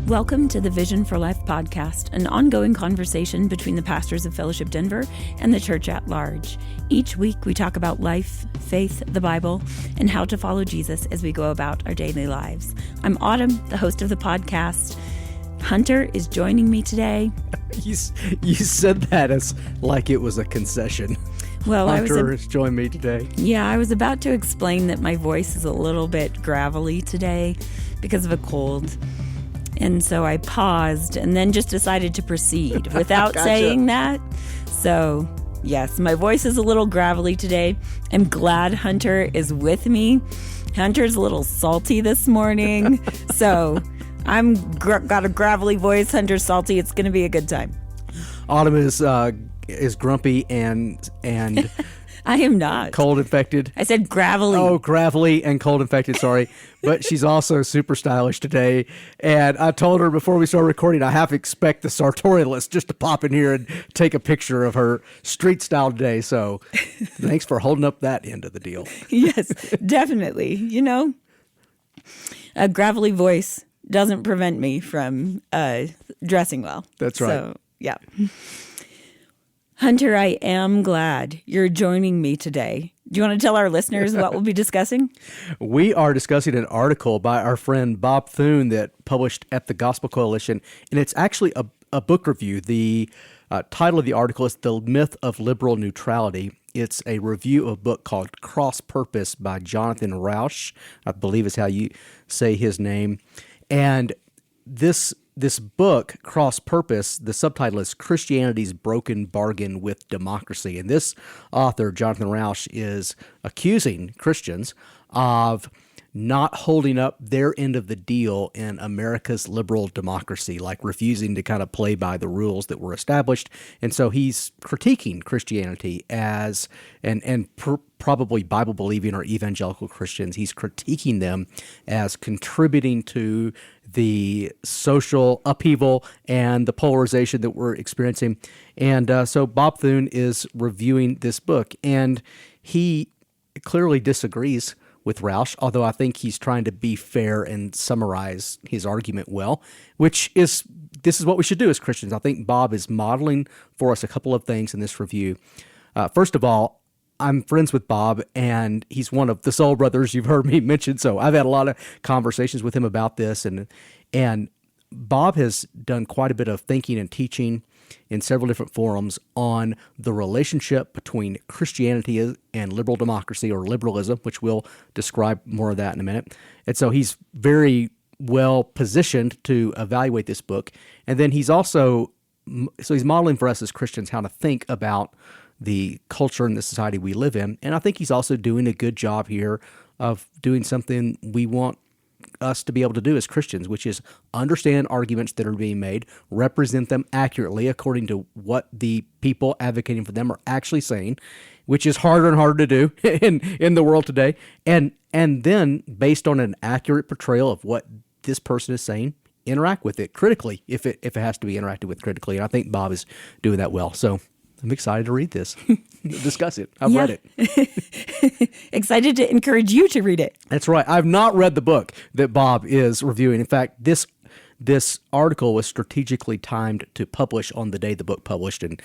Welcome to the Vision for Life podcast, an ongoing conversation between the pastors of Fellowship Denver and the church at large. Each week we talk about life, faith, the Bible, and how to follow Jesus as we go about our daily lives. I'm Autumn, the host of the podcast. Hunter is joining me today. You said that as like it was a concession. Well, Hunter has joined me today. Yeah, I was about to explain that my voice is a little bit gravelly today because of a cold. And so I paused and then just decided to proceed without saying that. So, yes, my voice is a little gravelly today. I'm glad Hunter is with me. Hunter's a little salty this morning. So I'm got a gravelly voice. Hunter's salty. It's going to be a good time. Autumn is grumpy and I am not. Cold infected. I said gravelly. Oh, gravelly and cold infected, sorry. But she's also super stylish today. And I told her before we started recording, I have to expect the sartorialist just to pop in here and take a picture of her street style today. So thanks for holding up that end of the deal. Yes, definitely. You know, a gravelly voice doesn't prevent me from dressing well. That's right. So, yeah. Hunter, I am glad you're joining me today. Do you want to tell our listeners what we'll be discussing? We are discussing an article by our friend Bob Thune that published at the Gospel Coalition, and it's actually a book review. The title of the article is The Myth of Liberal Neutrality. It's a review of a book called Cross Purpose by Jonathan Rauch, I believe is how you say his name. And this book, Cross Purpose, the subtitle is Christianity's Broken Bargain with Democracy. And this author, Jonathan Rauch, is accusing Christians of not holding up their end of the deal in America's liberal democracy, like refusing to kind of play by the rules that were established. And so he's critiquing Christianity as, probably Bible-believing or evangelical Christians, he's critiquing them as contributing to the social upheaval and the polarization that we're experiencing. And so Bob Thune is reviewing this book, and he clearly disagrees with Rauch, although I think he's trying to be fair and summarize his argument well, this is what we should do as Christians. I think Bob is modeling for us a couple of things in this review. First of all, I'm friends with Bob, and he's one of the soul brothers you've heard me mention, so I've had a lot of conversations with him about this, and Bob has done quite a bit of thinking and teaching in several different forums on the relationship between Christianity and liberal democracy, or liberalism, which we'll describe more of that in a minute. And so he's very well positioned to evaluate this book. And then he's modeling for us as Christians how to think about the culture and the society we live in. And I think he's also doing a good job here of doing something we want us to be able to do as Christians, which is understand arguments that are being made, represent them accurately according to what the people advocating for them are actually saying, which is harder and harder to do in the world today. And then, based on an accurate portrayal of what this person is saying, interact with it critically if it has to be interacted with critically. And I think Bob is doing that well. So I'm excited to read this, discuss it. I've read it. Excited to encourage you to read it. That's right. I've not read the book that Bob is reviewing. In fact, this article was strategically timed to publish on the day the book published. And,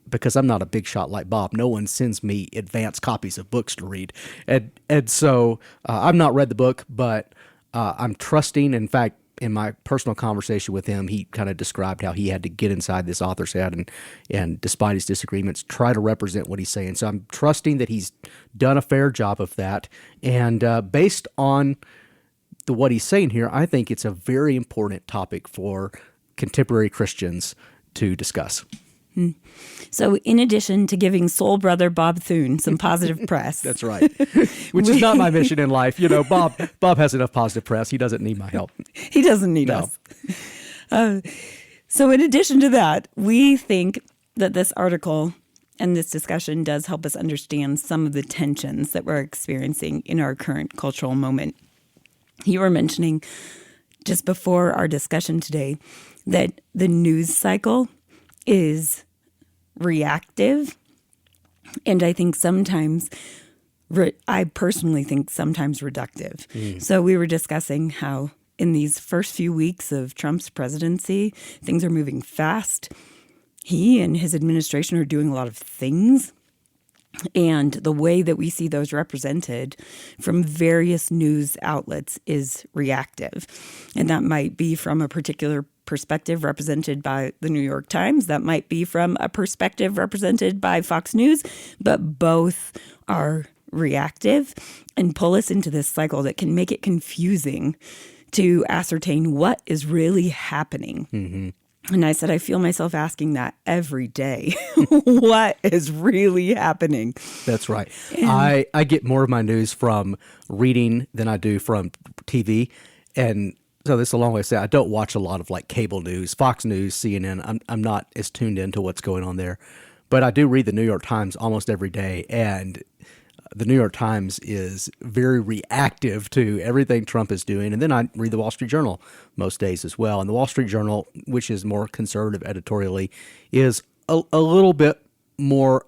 because I'm not a big shot like Bob, no one sends me advanced copies of books to read. And so I've not read the book, but I'm trusting. In fact, in my personal conversation with him, he kind of described how he had to get inside this author's head and despite his disagreements, try to represent what he's saying. So I'm trusting that he's done a fair job of that. And based on what he's saying here, I think it's a very important topic for contemporary Christians to discuss. So in addition to giving soul brother Bob Thune some positive press. That's right. Which is not my mission in life. Bob has enough positive press. He doesn't need my help. He doesn't need us. So in addition to that, we think that this article and this discussion does help us understand some of the tensions that we're experiencing in our current cultural moment. You were mentioning just before our discussion today that the news cycle is reactive, and I think sometimes, I personally think sometimes reductive. So we were discussing how in these first few weeks of Trump's presidency, things are moving fast. He and his administration are doing a lot of things. And the way that we see those represented from various news outlets is reactive. And that might be from a particular perspective represented by the New York Times. That might be from a perspective represented by Fox News. But both are reactive and pull us into this cycle that can make it confusing to ascertain what is really happening. Mm-hmm. And I said, I feel myself asking that every day. What is really happening? That's right. I get more of my news from reading than I do from TV. And so this is a long way to say I don't watch a lot of like cable news, Fox News, CNN. I'm not as tuned into what's going on there. But I do read the New York Times almost every day. And the New York Times is very reactive to everything Trump is doing. And then I read the Wall Street Journal most days as well. And the Wall Street Journal, which is more conservative editorially, is a little bit more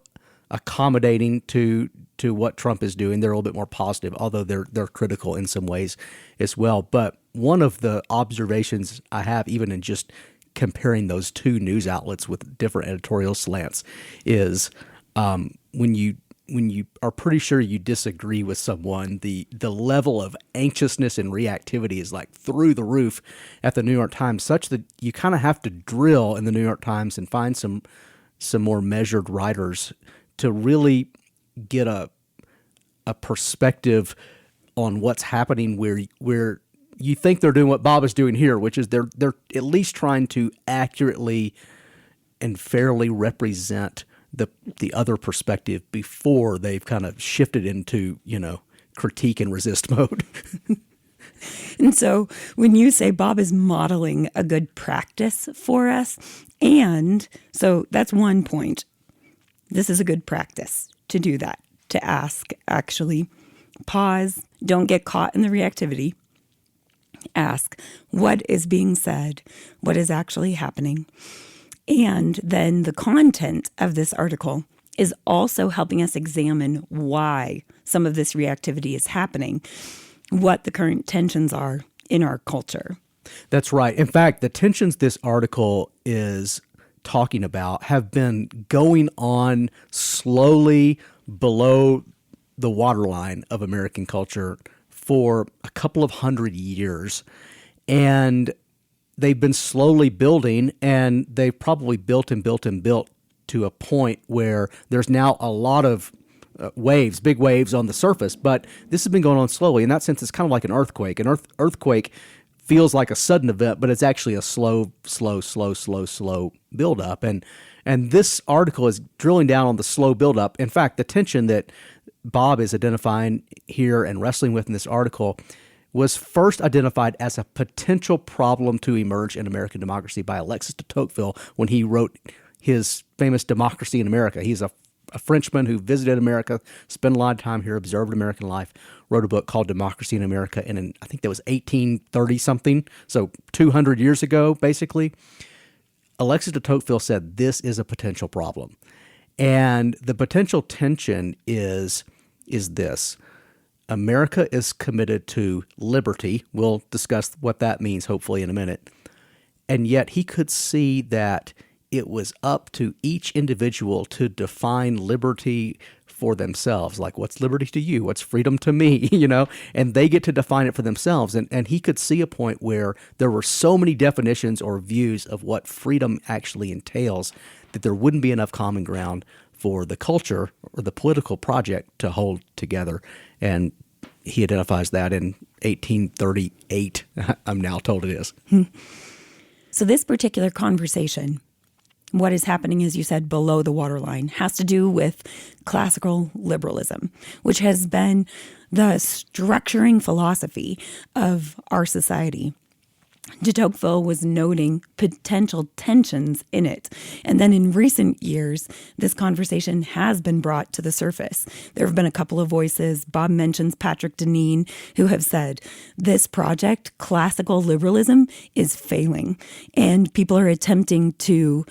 accommodating to what Trump is doing. They're a little bit more positive, although they're critical in some ways as well. But one of the observations I have, even in just comparing those two news outlets with different editorial slants, is when you are pretty sure you disagree with someone, the level of anxiousness and reactivity is like through the roof at the New York Times, such that you kind of have to drill in the New York Times and find some more measured writers to really get a perspective on what's happening where you think they're doing what Bob is doing here, which is they're at least trying to accurately and fairly represent the other perspective before they've kind of shifted into, critique and resist mode. And so when you say Bob is modeling a good practice for us, and so that's one point. This is a good practice to do that, to ask, actually pause, don't get caught in the reactivity. Ask, what is being said? What is actually happening? And then the content of this article is also helping us examine why some of this reactivity is happening, what the current tensions are in our culture. That's right. In fact, the tensions this article is talking about have been going on slowly below the waterline of American culture for a couple of 100 years. And they've been slowly building, and they've probably built to a point where there's now a lot of waves, big waves on the surface. But this has been going on slowly. In that sense, it's kind of like an earthquake. An earthquake feels like a sudden event, but it's actually a slow buildup. And this article is drilling down on the slow buildup. In fact, the tension that Bob is identifying here and wrestling with in this article was first identified as a potential problem to emerge in American democracy by Alexis de Tocqueville when he wrote his famous Democracy in America. He's a Frenchman who visited America, spent a lot of time here, observed American life, wrote a book called Democracy in America, and I think that was 1830-something, so 200 years ago, basically. Alexis de Tocqueville said this is a potential problem. And the potential tension is this. America is committed to liberty. We'll discuss what that means, hopefully, in a minute. And yet he could see that it was up to each individual to define liberty for themselves. Like, what's liberty to you? What's freedom to me? And they get to define it for themselves. And he could see a point where there were so many definitions or views of what freedom actually entails that there wouldn't be enough common ground for the culture or the political project to hold together. And he identifies that in 1838, I'm now told it is. So this particular conversation, what is happening, as you said, below the waterline, has to do with classical liberalism, which has been the structuring philosophy of our society. De Tocqueville was noting potential tensions in it. And then in recent years, this conversation has been brought to the surface. There have been a couple of voices. Bob mentions Patrick Deneen, who have said this project, classical liberalism, is failing. And people are attempting to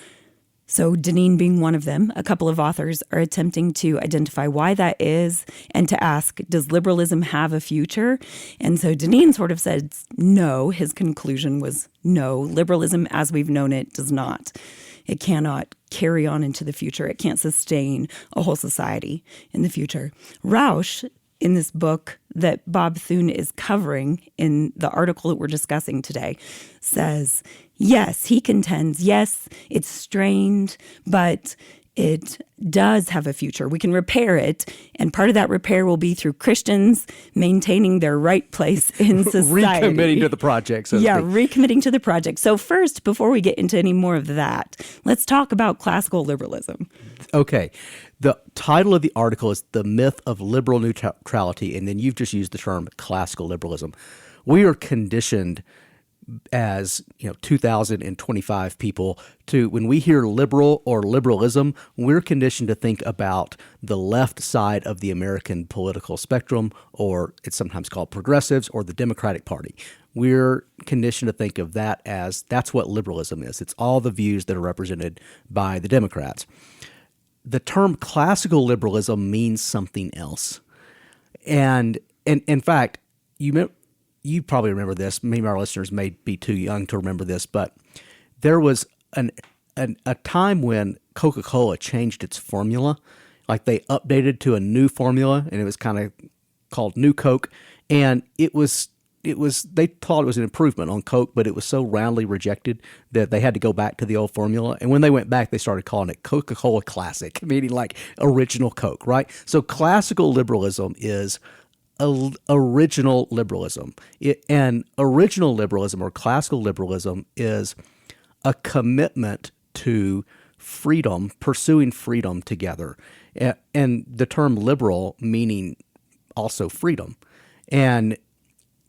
So Deneen being one of them, a couple of authors are attempting to identify why that is and to ask, does liberalism have a future? And so Deneen sort of said no. His conclusion was no, liberalism as we've known it does not. It cannot carry on into the future. It can't sustain a whole society in the future. Rausch, in this book that Bob Thune is covering in the article that we're discussing today, says, yes, he contends, yes, it's strained, but it does have a future. We can repair it, and part of that repair will be through Christians maintaining their right place in society. Recommitting to the project, so to speak. Recommitting to the project. So first, before we get into any more of that, let's talk about classical liberalism. Okay. The title of the article is The Myth of Liberal Neutrality, and then you've just used the term classical liberalism. We are conditioned as 2025 people to, when we hear liberal or liberalism, we're conditioned to think about the left side of the American political spectrum, or it's sometimes called progressives, or the Democratic Party. We're conditioned to think of that as that's what liberalism is. It's all the views that are represented by the Democrats. The term classical liberalism means something else. And in fact, you probably remember this. Maybe our listeners may be too young to remember this, but there was a time when Coca-Cola changed its formula. Like they updated to a new formula, and it was kind of called New Coke. And it was they thought it was an improvement on Coke, but it was so roundly rejected that they had to go back to the old formula. And when they went back, they started calling it Coca-Cola Classic, meaning like original Coke, right? So classical liberalism is original liberalism. And original liberalism or classical liberalism is a commitment to freedom, pursuing freedom together. And the term liberal meaning also freedom. And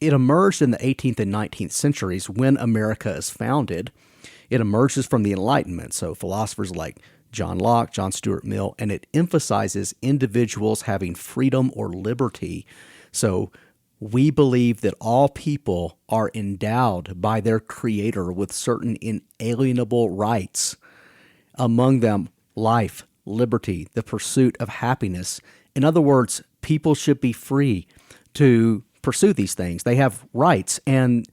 it emerged in the 18th and 19th centuries when America is founded. It emerges from the Enlightenment, so philosophers like John Locke, John Stuart Mill, and it emphasizes individuals having freedom or liberty. So we believe that all people are endowed by their Creator with certain inalienable rights, among them life, liberty, the pursuit of happiness. In other words, people should be free to pursue these things. They have rights, and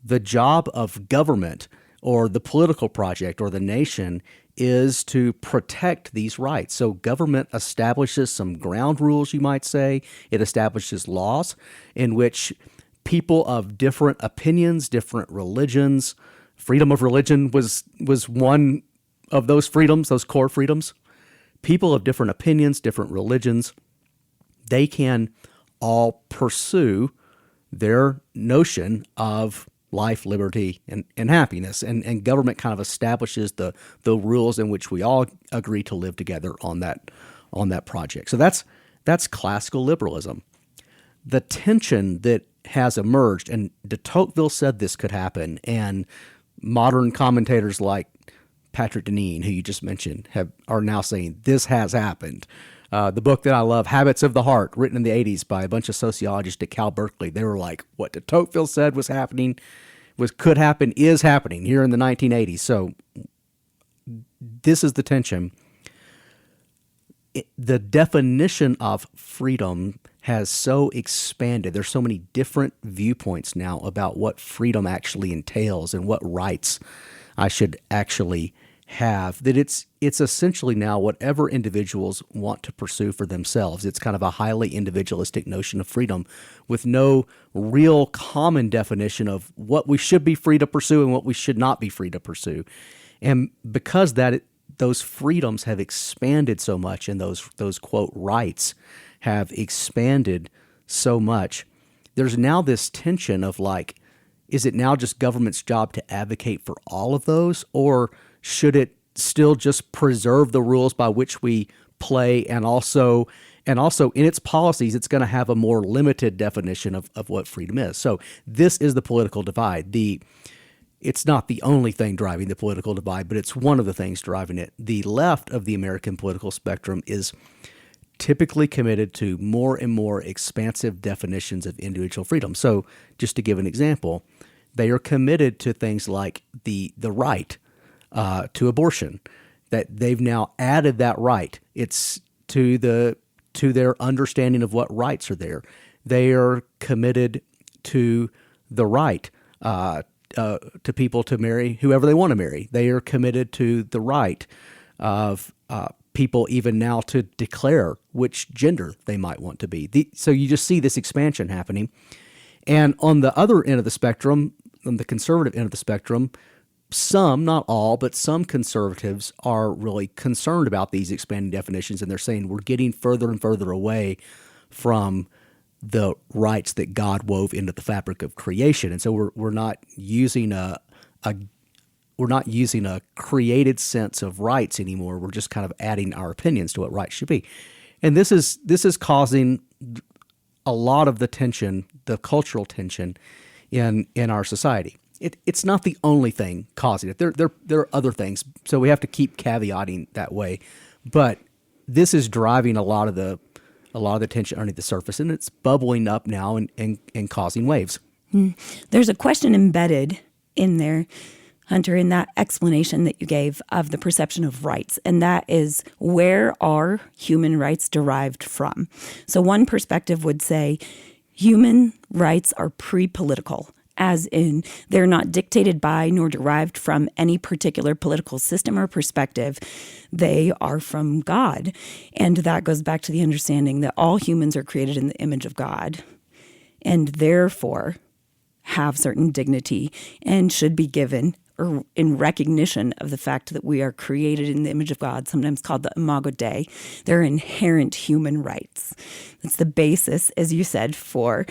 the job of government or the political project or the nation is to protect these rights. So government establishes some ground rules, you might say. It establishes laws in which people of different opinions, different religions, freedom of religion was one of those freedoms, those core freedoms. People of different opinions, different religions, they can all pursue their notion of life, liberty, and happiness. And government kind of establishes the rules in which we all agree to live together on that project. So that's classical liberalism. The tension that has emerged, and de Tocqueville said this could happen, and modern commentators like Patrick Deneen, who you just mentioned, are now saying this has happened. The book that I love, Habits of the Heart, written in the 80s by a bunch of sociologists at Cal Berkeley, they were like, what de Tocqueville said was happening, could happen, is happening here in the 1980s. So this is the tension. The definition of freedom has so expanded. There's so many different viewpoints now about what freedom actually entails and what rights I should actually have, that it's essentially now whatever individuals want to pursue for themselves. It's kind of a highly individualistic notion of freedom with no real common definition of what we should be free to pursue and what we should not be free to pursue. And because those freedoms have expanded so much, and those quote rights have expanded so much, there's now this tension of like, is it now just government's job to advocate for all of those, or should it still just preserve the rules by which we play, and also in its policies, it's going to have a more limited definition of what freedom is? So this is the political divide. It's not the only thing driving the political divide, but it's one of the things driving it. The left of the American political spectrum is typically committed to more and more expansive definitions of individual freedom. So just to give an example, they are committed to things like the right to abortion. that they've now added that right. It's to their understanding of what rights are there. They are committed to the right to people to marry whoever they want to marry. They are committed to the right of people even now to declare which gender they might want to be. So you just see this expansion happening. And on the other end of the spectrum, on the conservative end of the spectrum, some, not all, but some conservatives are really concerned about these expanding definitions, and they're saying we're getting further and further away from the rights that God wove into the fabric of creation. And so we're not using a created sense of rights anymore. We're just kind of adding our opinions to what rights should be. And this is causing a lot of the tension, the cultural tension in our society. It's not the only thing causing it. There are other things, so we have to keep caveating that way. But this is driving a lot of the tension underneath the surface, and it's bubbling up now and causing waves. There's a question embedded in there, Hunter, in that explanation that you gave of the perception of rights, and that is, where are human rights derived from? So one perspective would say human rights are pre-political, as in they're not dictated by nor derived from any particular political system or perspective. They are from God. And that goes back to the understanding that all humans are created in the image of God and therefore have certain dignity and should be given or in recognition of the fact that we are created in the image of God, sometimes called the Imago Dei. They're inherent human rights. That's the basis, as you said, for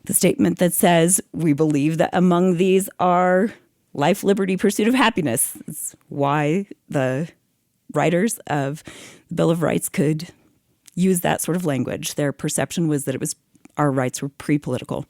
the statement that says we believe that among these are life, liberty, pursuit of happiness. It's why the writers of the Bill of Rights could use that sort of language. Their perception was that our rights were pre-political.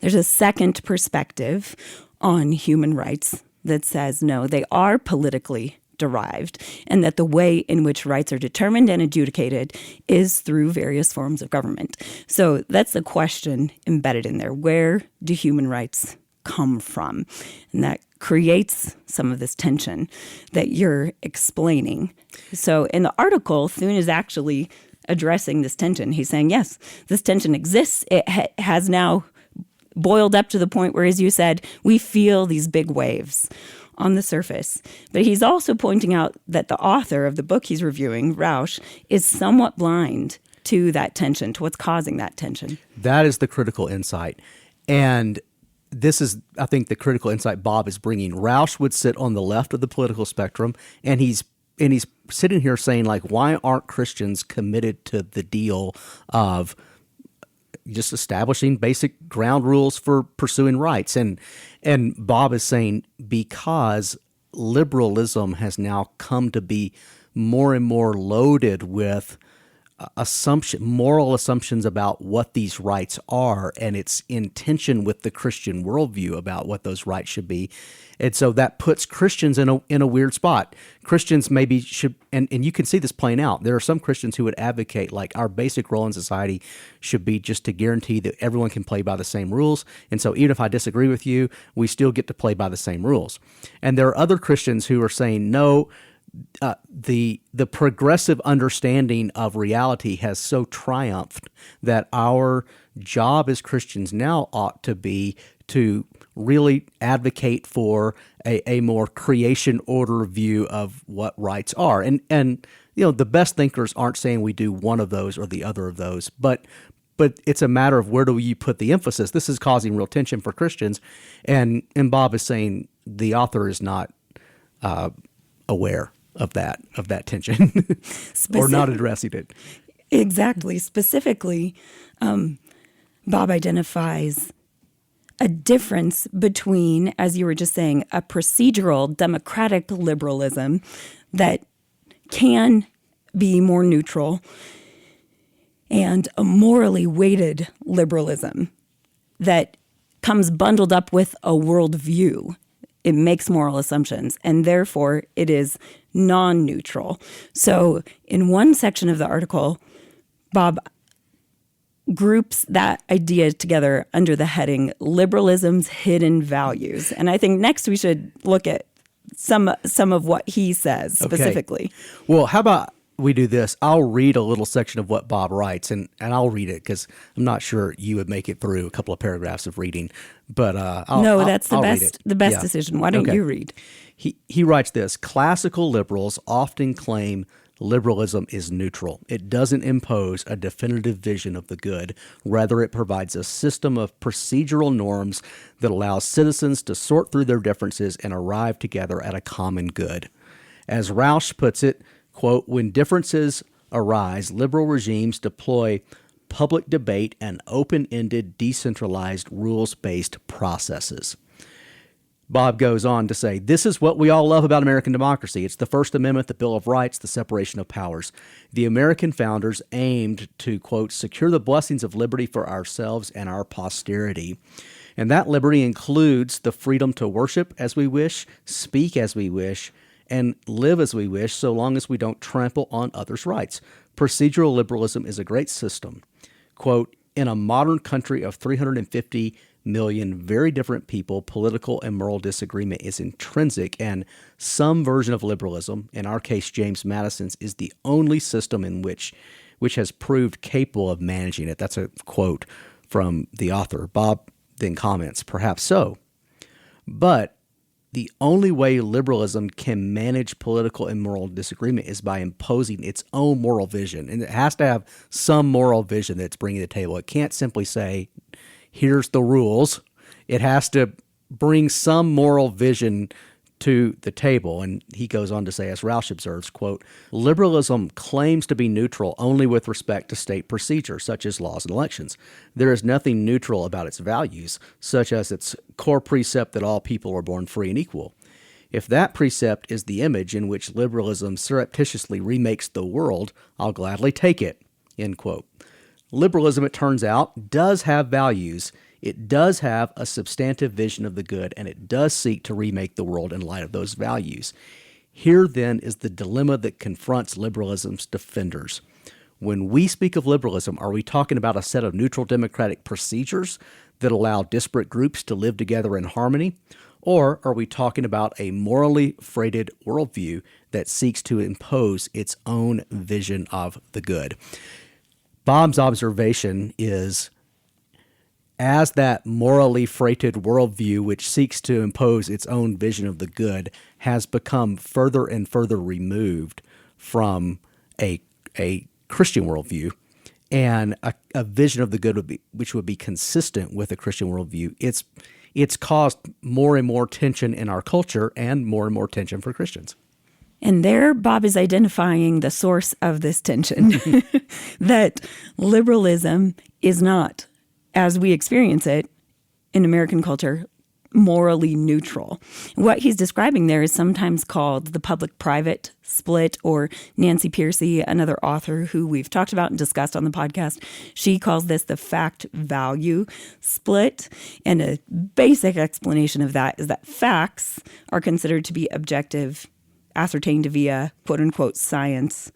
There's a second perspective on human rights that says, no, they are politically derived, and that the way in which rights are determined and adjudicated is through various forms of government. So that's the question embedded in there. Where do human rights come from? And that creates some of this tension that you're explaining. So in the article, Thune is actually addressing this tension. He's saying, yes, this tension exists. It has now boiled up to the point where, as you said, we feel these big waves on the surface. But he's also pointing out that the author of the book he's reviewing, Rausch, is somewhat blind to that tension, to what's causing that tension. That is the critical insight. And this is, I think, the critical insight Bob is bringing. Rausch would sit on the left of the political spectrum, and he's sitting here saying, like, why aren't Christians committed to the deal of just establishing basic ground rules for pursuing rights? And Bob is saying because liberalism has now come to be more and more loaded with moral assumptions about what these rights are, and it's in tension with the Christian worldview about what those rights should be. And so that puts Christians in a weird spot. Christians maybe should, and you can see this playing out. There are some Christians who would advocate, like, our basic role in society should be just to guarantee that everyone can play by the same rules. And so even if I disagree with you, we still get to play by the same rules. And there are other Christians who are saying, no, the progressive understanding of reality has so triumphed that our job as Christians now ought to be to really advocate for a more creation order view of what rights are. And you know, the best thinkers aren't saying we do one of those or the other of those, but it's a matter of where do you put the emphasis. This is causing real tension for Christians, and Bob is saying the author is not aware of that tension or not addressing it. Exactly. Specifically, Bob identifies a difference between, as you were just saying, a procedural democratic liberalism that can be more neutral and a morally weighted liberalism that comes bundled up with a worldview. It makes moral assumptions, and therefore it is non-neutral. So in one section of the article, Bob groups that idea together under the heading liberalism's hidden values. And I think next we should look at some of what he says specifically. Okay. Well, how about we do this? I'll read a little section of what Bob writes, and I'll read it because I'm not sure you would make it through a couple of paragraphs of reading. But that's the best decision. Why don't you read? He writes this: classical liberals often claim liberalism is neutral. It doesn't impose a definitive vision of the good. Rather, it provides a system of procedural norms that allows citizens to sort through their differences and arrive together at a common good. As Roush puts it, quote, when differences arise, liberal regimes deploy public debate and open-ended, decentralized, rules-based processes. Bob goes on to say, this is what we all love about American democracy. It's the First Amendment, the Bill of Rights, the separation of powers. The American founders aimed to, quote, secure the blessings of liberty for ourselves and our posterity. And that liberty includes the freedom to worship as we wish, speak as we wish, and live as we wish, so long as we don't trample on others' rights. Procedural liberalism is a great system. Quote, in a modern country of 350 million very different people, political and moral disagreement is intrinsic, and some version of liberalism, in our case James Madison's, is the only system in which has proved capable of managing it. That's a quote from the author. Bob then comments, perhaps so, but the only way liberalism can manage political and moral disagreement is by imposing its own moral vision, and it has to have some moral vision that it's bringing to the table. It can't simply say, here's the rules. It has to bring some moral vision to the table. And he goes on to say, as Roush observes, quote, liberalism claims to be neutral only with respect to state procedure, such as laws and elections. There is nothing neutral about its values, such as its core precept that all people are born free and equal. If that precept is the image in which liberalism surreptitiously remakes the world, I'll gladly take it, end quote. Liberalism, it turns out, does have values. It does have a substantive vision of the good, and it does seek to remake the world in light of those values. Here, then, is the dilemma that confronts liberalism's defenders. When we speak of liberalism, are we talking about a set of neutral democratic procedures that allow disparate groups to live together in harmony? Or are we talking about a morally freighted worldview that seeks to impose its own vision of the good? Bob's observation is, as that morally freighted worldview which seeks to impose its own vision of the good has become further and further removed from a Christian worldview and a vision of the good which would be consistent with a Christian worldview, it's caused more and more tension in our culture and more tension for Christians. And there, Bob is identifying the source of this tension, that liberalism is not, as we experience it in American culture, morally neutral. What he's describing there is sometimes called the public-private split, or Nancy Pearcey, another author who we've talked about and discussed on the podcast, she calls this the fact-value split. And a basic explanation of that is that facts are considered to be objective, ascertained via quote-unquote science,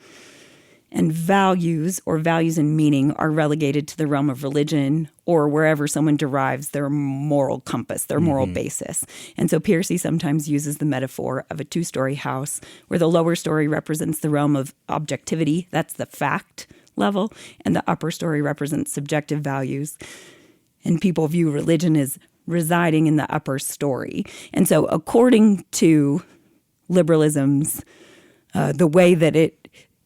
and values, or values and meaning, are relegated to the realm of religion or wherever someone derives their moral compass, their moral basis. And so Pearcey sometimes uses the metaphor of a two-story house where the lower story represents the realm of objectivity, that's the fact level, and the upper story represents subjective values. And people view religion as residing in the upper story. And so according to liberalism's, the way that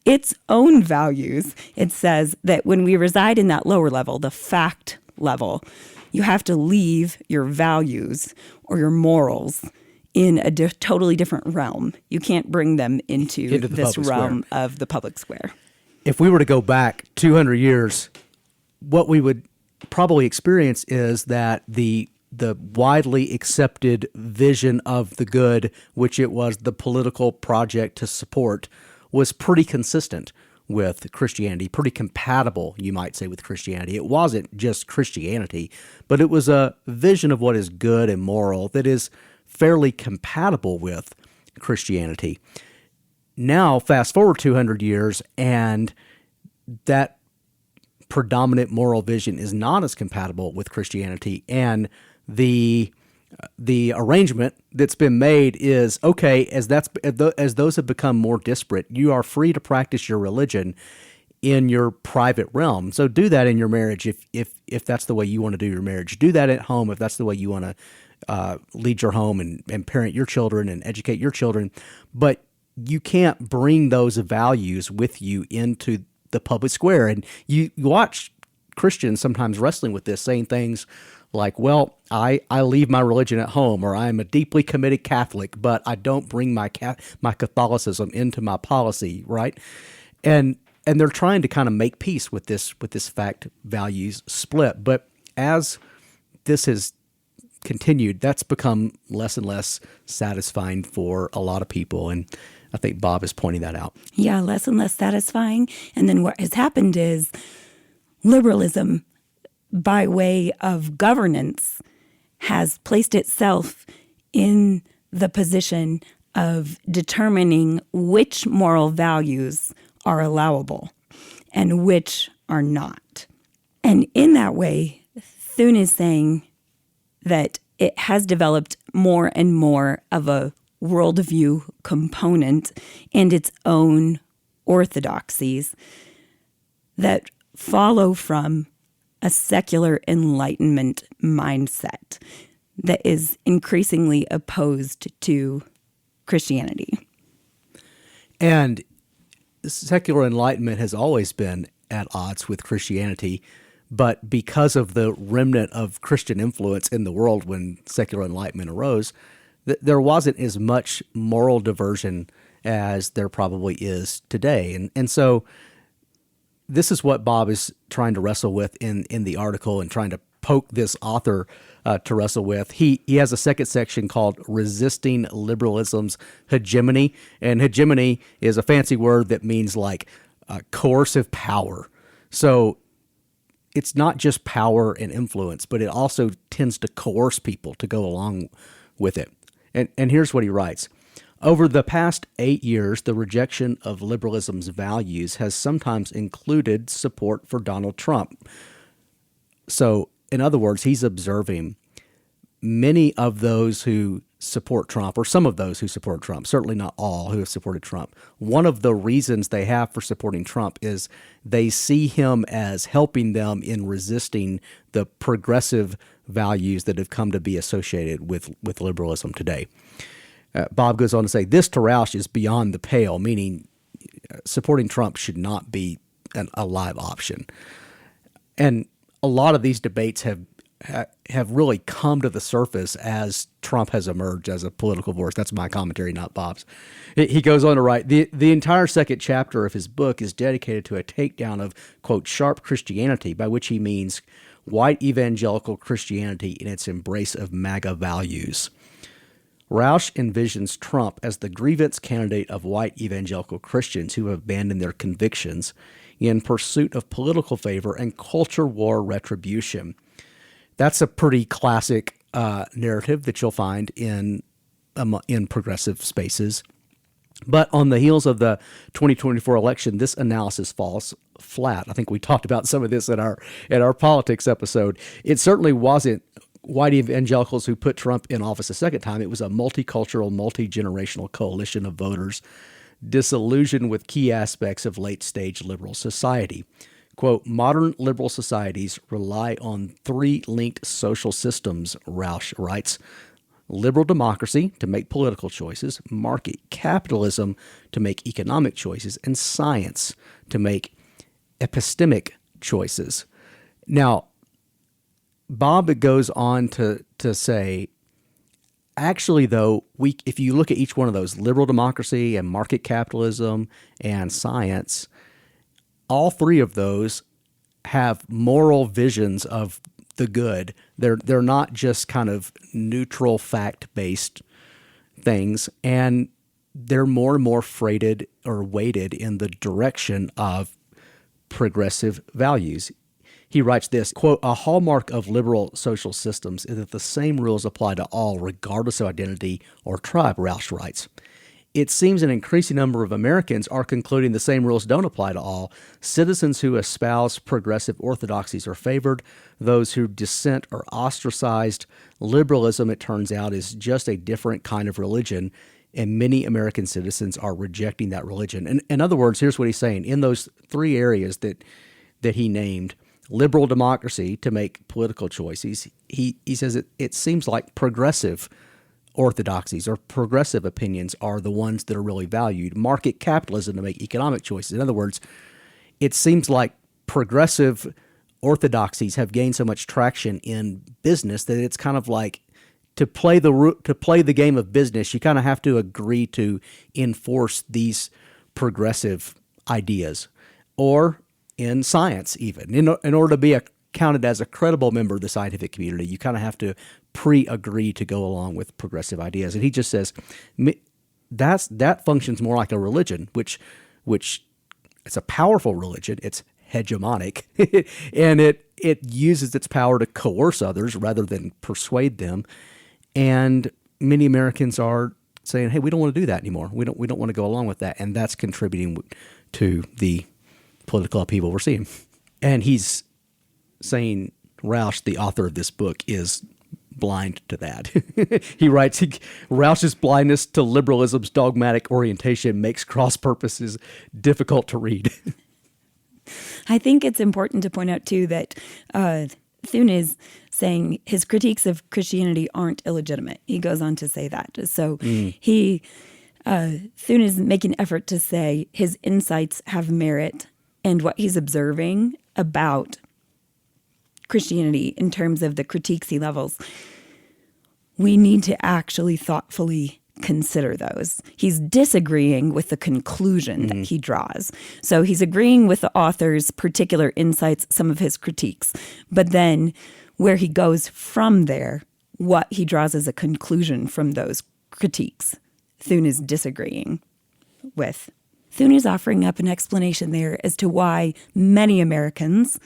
its own values, it says that when we reside in that lower level, the fact level, you have to leave your values or your morals in a totally different realm. You can't bring them into this realm of the public square. If we were to go back 200 years, what we would probably experience is that the widely accepted vision of the good, which it was the political project to support, was pretty consistent with Christianity, pretty compatible, you might say, with Christianity. It wasn't just Christianity, but it was a vision of what is good and moral that is fairly compatible with Christianity. Now, fast forward 200 years, and that predominant moral vision is not as compatible with Christianity, and the The arrangement that's been made is okay, as those have become more disparate, you are free to practice your religion in your private realm. So do that in your marriage if that's the way you want to do your marriage. Do that at home if that's the way you want to lead your home and parent your children and educate your children. But you can't bring those values with you into the public square. And you watch Christians sometimes wrestling with this, saying things like, well, I leave my religion at home, or I'm a deeply committed Catholic, but I don't bring my Catholicism into my policy, right? And they're trying to kind of make peace with this fact values split. But as this has continued, that's become less and less satisfying for a lot of people. And I think Bob is pointing that out. Yeah, less and less satisfying. And then what has happened is liberalism, by way of governance, has placed itself in the position of determining which moral values are allowable and which are not. And in that way, Thune is saying that it has developed more and more of a worldview component and its own orthodoxies that follow from a secular Enlightenment mindset that is increasingly opposed to Christianity. And secular Enlightenment has always been at odds with Christianity, but because of the remnant of Christian influence in the world when secular Enlightenment arose, there wasn't as much moral diversion as there probably is today. And so this is what Bob is trying to wrestle with in the article and trying to poke this author to wrestle with. He has a second section called Resisting Liberalism's Hegemony. And hegemony is a fancy word that means like coercive power. So it's not just power and influence, but it also tends to coerce people to go along with it. And here's what he writes. Over the past 8 years, the rejection of liberalism's values has sometimes included support for Donald Trump. So, in other words, he's observing many of those who support Trump, or some of those who support Trump, certainly not all who have supported Trump. One of the reasons they have for supporting Trump is they see him as helping them in resisting the progressive values that have come to be associated with liberalism today. Bob goes on to say, this to Roush is beyond the pale, meaning supporting Trump should not be a live option. And a lot of these debates have really come to the surface as Trump has emerged as a political force. That's my commentary, not Bob's. He goes on to write, the entire second chapter of his book is dedicated to a takedown of, quote, sharp Christianity, by which he means white evangelical Christianity in its embrace of MAGA values. Roush envisions Trump as the grievance candidate of white evangelical Christians who have abandoned their convictions in pursuit of political favor and culture war retribution. That's a pretty classic narrative that you'll find in progressive spaces. But on the heels of the 2024 election, this analysis falls flat. I think we talked about some of this in our politics episode. It certainly wasn't white evangelicals who put Trump in office a second time. It was a multicultural, multi-generational coalition of voters disillusioned with key aspects of late-stage liberal society. Quote, modern liberal societies rely on three linked social systems, Roush writes. Liberal democracy to make political choices, market capitalism to make economic choices, and science to make epistemic choices. Now, Bob goes on to say, actually, though, if you look at each one of those, liberal democracy and market capitalism and science, all three of those have moral visions of the good. They're not just kind of neutral fact-based things, and they're more and more freighted or weighted in the direction of progressive values. He writes this, quote, a hallmark of liberal social systems is that the same rules apply to all, regardless of identity or tribe, Roush writes. it seems an increasing number of Americans are concluding the same rules don't apply to all. Citizens who espouse progressive orthodoxies are favored. Those who dissent are ostracized. Liberalism, it turns out, is just a different kind of religion, and many American citizens are rejecting that religion. And in other words, here's what he's saying. In those three areas that he named, liberal democracy to make political choices, he says it seems like progressive orthodoxies or progressive opinions are the ones that are really valued. Market capitalism to make economic choices. In other words, it seems like progressive orthodoxies have gained so much traction in business that it's kind of like to play the game of business, you kind of have to agree to enforce these progressive ideas. Or in science, even in order to be counted as a credible member of the scientific community, you kind of have to pre-agree to go along with progressive ideas. And he just says that functions more like a religion, which it's a powerful religion. It's hegemonic, and it uses its power to coerce others rather than persuade them. And many Americans are saying, "Hey, we don't want to do that anymore. We don't want to go along with that," and that's contributing to the political upheaval we're seeing. And he's saying Roush, the author of this book, is blind to that. He writes, Roush's blindness to liberalism's dogmatic orientation makes cross purposes difficult to read. I think it's important to point out, too, that Thune is saying his critiques of Christianity aren't illegitimate. He goes on to say that. So Thune is making an effort to say his insights have merit, and what he's observing about Christianity in terms of the critiques he levels, we need to actually thoughtfully consider those. He's disagreeing with the conclusion that he draws. So he's agreeing with the author's particular insights, some of his critiques, but then where he goes from there, what he draws as a conclusion from those critiques, Thune is disagreeing with. Thune is offering up an explanation there as to why many Americans,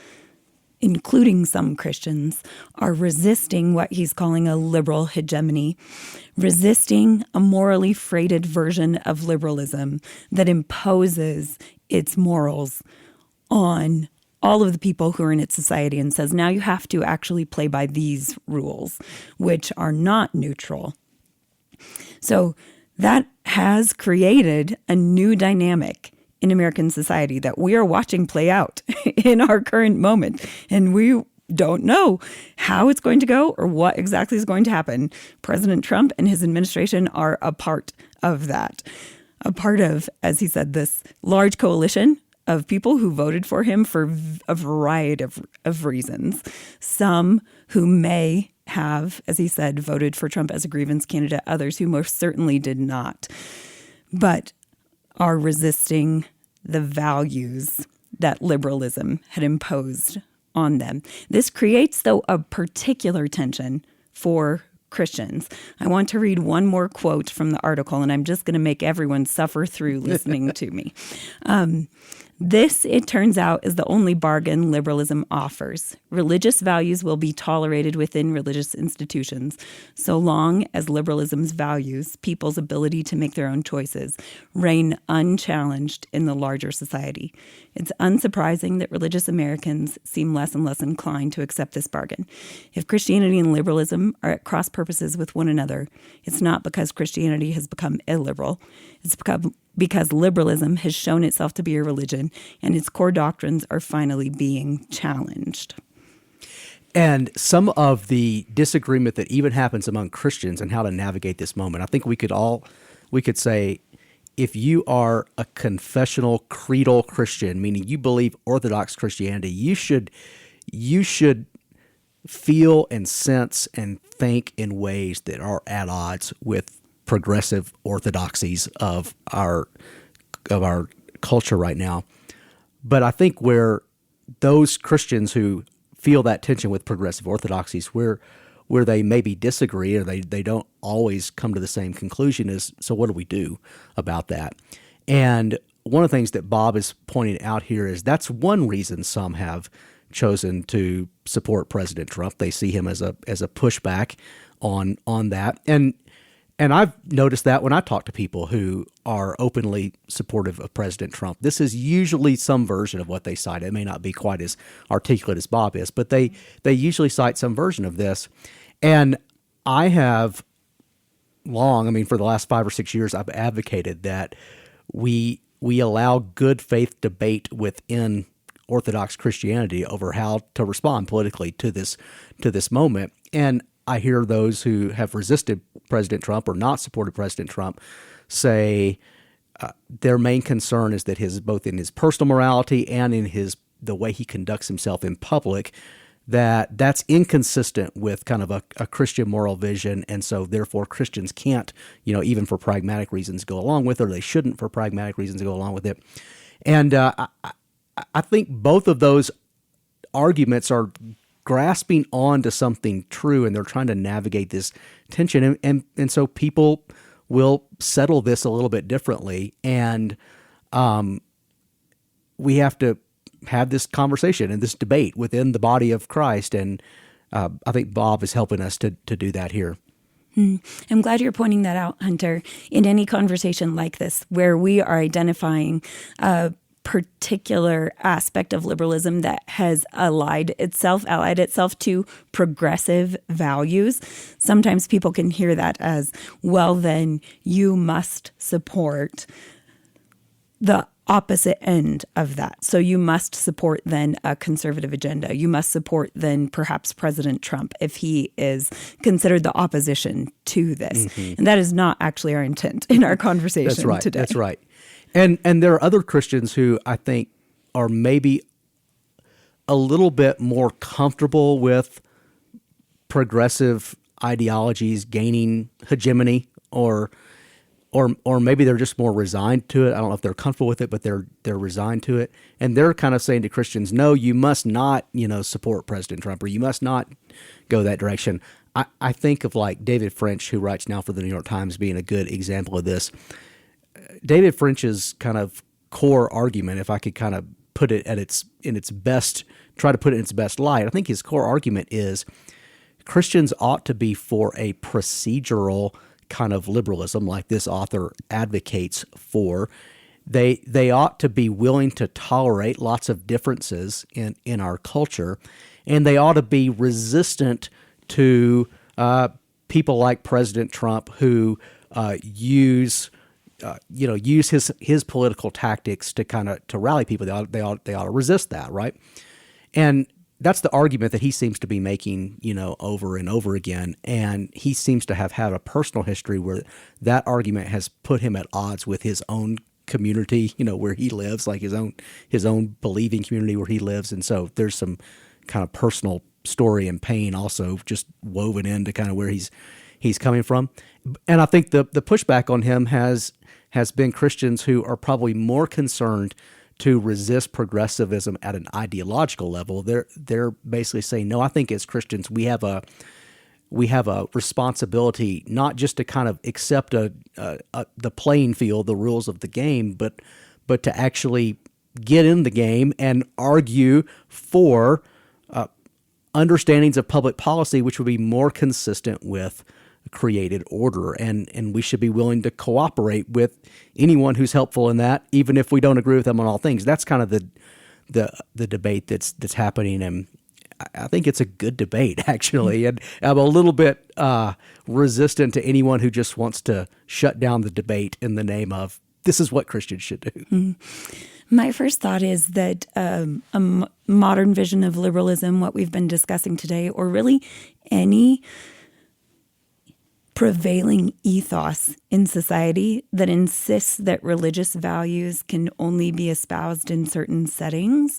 including some Christians, are resisting what he's calling a liberal hegemony, resisting a morally freighted version of liberalism that imposes its morals on all of the people who are in its society and says, now you have to actually play by these rules, which are not neutral. So that has created a new dynamic in American society that we are watching play out in our current moment. And we don't know how it's going to go or what exactly is going to happen. President Trump and his administration are a part of that. A part of, as he said, this large coalition of people who voted for him for a variety of reasons. Some who may have, as he said, voted for Trump as a grievance candidate, others who most certainly did not, but are resisting the values that liberalism had imposed on them. This creates, though, a particular tension for Christians. I want to read one more quote from the article, and I'm just going to make everyone suffer through listening to me. This, it turns out, is the only bargain liberalism offers. Religious values will be tolerated within religious institutions, so long as liberalism's values, people's ability to make their own choices, reign unchallenged in the larger society. It's unsurprising that religious Americans seem less and less inclined to accept this bargain. If Christianity and liberalism are at cross purposes with one another, it's not because Christianity has become illiberal. It's because liberalism has shown itself to be a religion, and its core doctrines are finally being challenged. And some of the disagreement that even happens among Christians and how to navigate this moment, I think we could say, if you are a confessional, creedal Christian, meaning you believe Orthodox Christianity, you should feel and sense and think in ways that are at odds with progressive orthodoxies of our culture right now. But I think where those Christians who feel that tension with progressive orthodoxies, where they maybe disagree or they don't always come to the same conclusion is, so what do we do about that? And one of the things that Bob is pointing out here is that's one reason some have chosen to support President Trump. They see him as a pushback on that. And And I've noticed that when I talk to people who are openly supportive of President Trump. This is usually some version of what they cite. It may not be quite as articulate as Bob is, but they usually cite some version of this. And I have for the last 5 or 6 years, I've advocated that we allow good faith debate within Orthodox Christianity over how to respond politically to this moment. And I hear those who have resisted President Trump or not supported President Trump say their main concern is that both in his personal morality and in the way he conducts himself in public, that's inconsistent with kind of a Christian moral vision, and so therefore Christians can't, even for pragmatic reasons, go along with it, or they shouldn't for pragmatic reasons go along with it. And I think both of those arguments are grasping on to something true, and they're trying to navigate this tension. And so people will settle this a little bit differently. And we have to have this conversation and this debate within the body of Christ. And I think Bob is helping us to do that here. I'm glad you're pointing that out, Hunter. In any conversation like this, where we are identifying particular aspect of liberalism that has allied itself to progressive values, sometimes people can hear that as, well, then you must support the opposite end of that. So you must support then a conservative agenda. You must support then perhaps President Trump if he is considered the opposition to this. Mm-hmm. And that is not actually our intent in our conversation today. That's right. And there are other Christians who I think are maybe a little bit more comfortable with progressive ideologies gaining hegemony, or maybe they're just more resigned to it. I don't know if they're comfortable with it, but they're resigned to it. And they're kind of saying to Christians, no, you must not, support President Trump, or you must not go that direction. I think of like David French, who writes now for the New York Times, being a good example of this. David French's kind of core argument, if I could kind of put it try to put it in its best light, I think his core argument is Christians ought to be for a procedural kind of liberalism like this author advocates for. They ought to be willing to tolerate lots of differences in our culture, and they ought to be resistant to people like President Trump who use his political tactics to rally people. They ought to resist that, right? And that's the argument that he seems to be making, over and over again. And he seems to have had a personal history where that argument has put him at odds with his own community, where he lives, like his own believing community where he lives. And so there's some kind of personal story and pain also just woven into kind of where he's coming from. And I think the pushback on him has been Christians who are probably more concerned to resist progressivism at an ideological level. They're basically saying, no, I think as Christians we have a responsibility not just to kind of accept the playing field, the rules of the game, but to actually get in the game and argue for understandings of public policy which would be more consistent with created order, and we should be willing to cooperate with anyone who's helpful in that, even if we don't agree with them on all things. That's kind of the debate that's happening, and I think it's a good debate actually. And I'm a little bit resistant to anyone who just wants to shut down the debate in the name of this is what Christians should do. Mm-hmm. My first thought is that a modern vision of liberalism, what we've been discussing today, or really any prevailing ethos in society that insists that religious values can only be espoused in certain settings,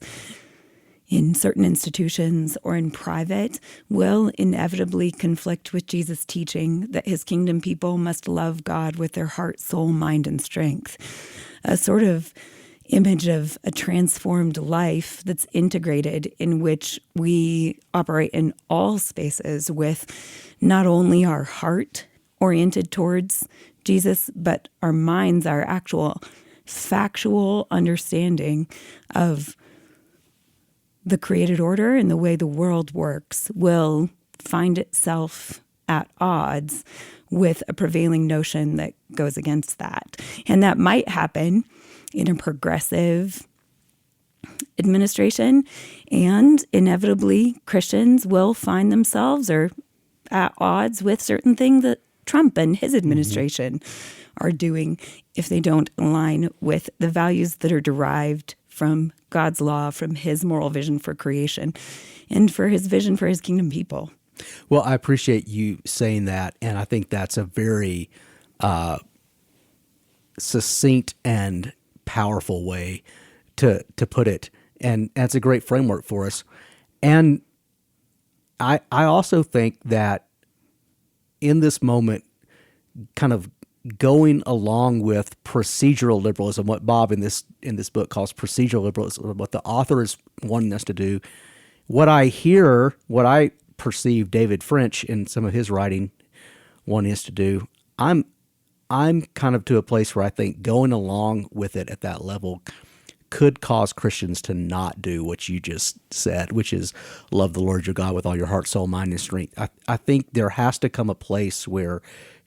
in certain institutions, or in private, will inevitably conflict with Jesus' teaching that his kingdom people must love God with their heart, soul, mind, and strength. A sort of image of a transformed life that's integrated, in which we operate in all spaces with not only our heart oriented towards Jesus, but our minds, our actual factual understanding of the created order and the way the world works, will find itself at odds with a prevailing notion that goes against that. And that might happen in a progressive administration, and inevitably Christians will find themselves or at odds with certain things that Trump and his administration are doing if they don't align with the values that are derived from God's law, from his moral vision for creation, and for his vision for his kingdom people. Well, I appreciate you saying that, and I think that's a very succinct and powerful way to put it, and that's a great framework for us. And I also think that in this moment, kind of going along with procedural liberalism, what Bob in this book calls procedural liberalism, what the author is wanting us to do, what I perceive David French in some of his writing wanting us to do, I'm kind of to a place where I think going along with it at that level could cause Christians to not do what you just said, which is love the Lord your God with all your heart, soul, mind, and strength. I think there has to come a place where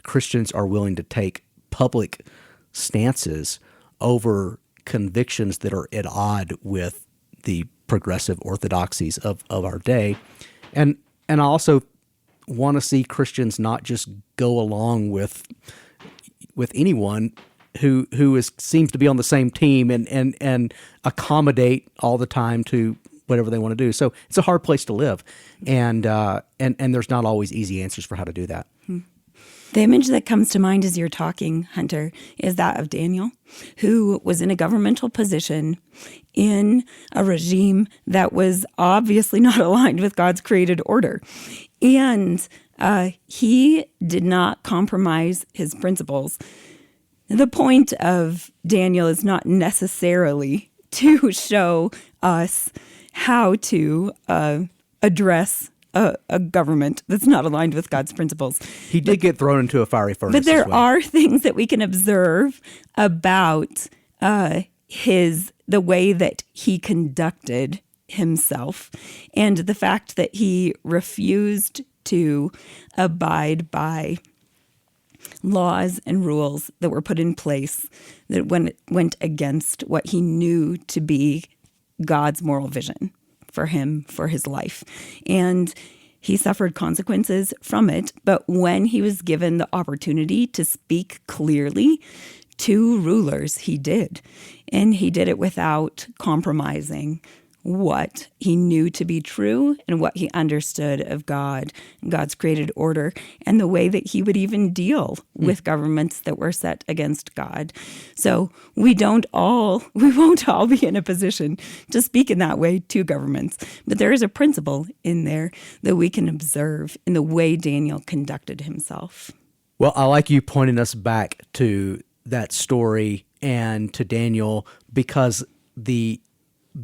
Christians are willing to take public stances over convictions that are at odds with the progressive orthodoxies of our day. And I also want to see Christians not just go along with anyone who seems to be on the same team and accommodate all the time to whatever they want to do. So it's a hard place to live, and there's not always easy answers for how to do that. The image that comes to mind as you're talking, Hunter, is that of Daniel, who was in a governmental position in a regime that was obviously not aligned with God's created order. And he did not compromise his principles. The point of Daniel is not necessarily to show us how to address a government that's not aligned with God's principles. He did get thrown into a fiery furnace. But there are things that we can observe about the way that he conducted himself, and the fact that he refused to abide by laws and rules that were put in place that went against what he knew to be God's moral vision for him, for his life. And he suffered consequences from it. But when he was given the opportunity to speak clearly to rulers, he did. And he did it without compromising what he knew to be true and what he understood of God, God's created order, and the way that he would even deal with governments that were set against God. So we won't all be in a position to speak in that way to governments, but there is a principle in there that we can observe in the way Daniel conducted himself. Well, I like you pointing us back to that story and to Daniel, because the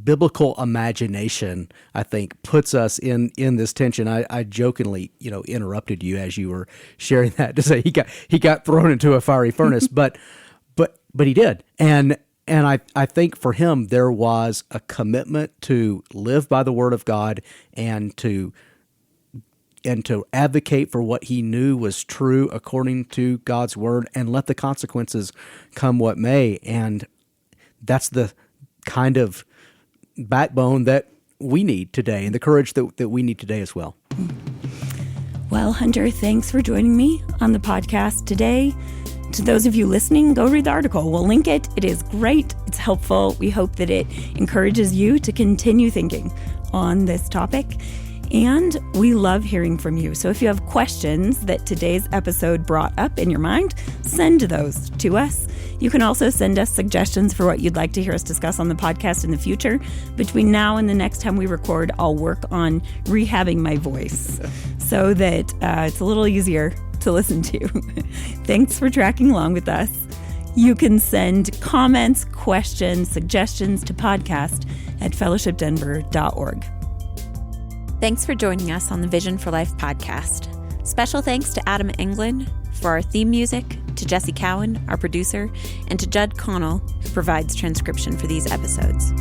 biblical imagination, I think, puts us in this tension. I jokingly, interrupted you as you were sharing that to say he got thrown into a fiery furnace, but he did, and I think for him there was a commitment to live by the word of God and to advocate for what he knew was true according to God's word, and let the consequences come what may. And that's the kind of backbone that we need today, and the courage that we need today as well. Well, Hunter, thanks for joining me on the podcast today. To those of you listening, go read the article. We'll link it. It is great. It's helpful. We hope that it encourages you to continue thinking on this topic. And we love hearing from you. So if you have questions that today's episode brought up in your mind, send those to us. You can also send us suggestions for what you'd like to hear us discuss on the podcast in the future. Between now and the next time we record, I'll work on rehabbing my voice so that it's a little easier to listen to. Thanks for tracking along with us. You can send comments, questions, suggestions to podcast@fellowshipdenver.org. Thanks for joining us on the Vision for Life podcast. Special thanks to Adam Englund for our theme music, to Jesse Cowan, our producer, and to Judd Connell, who provides transcription for these episodes.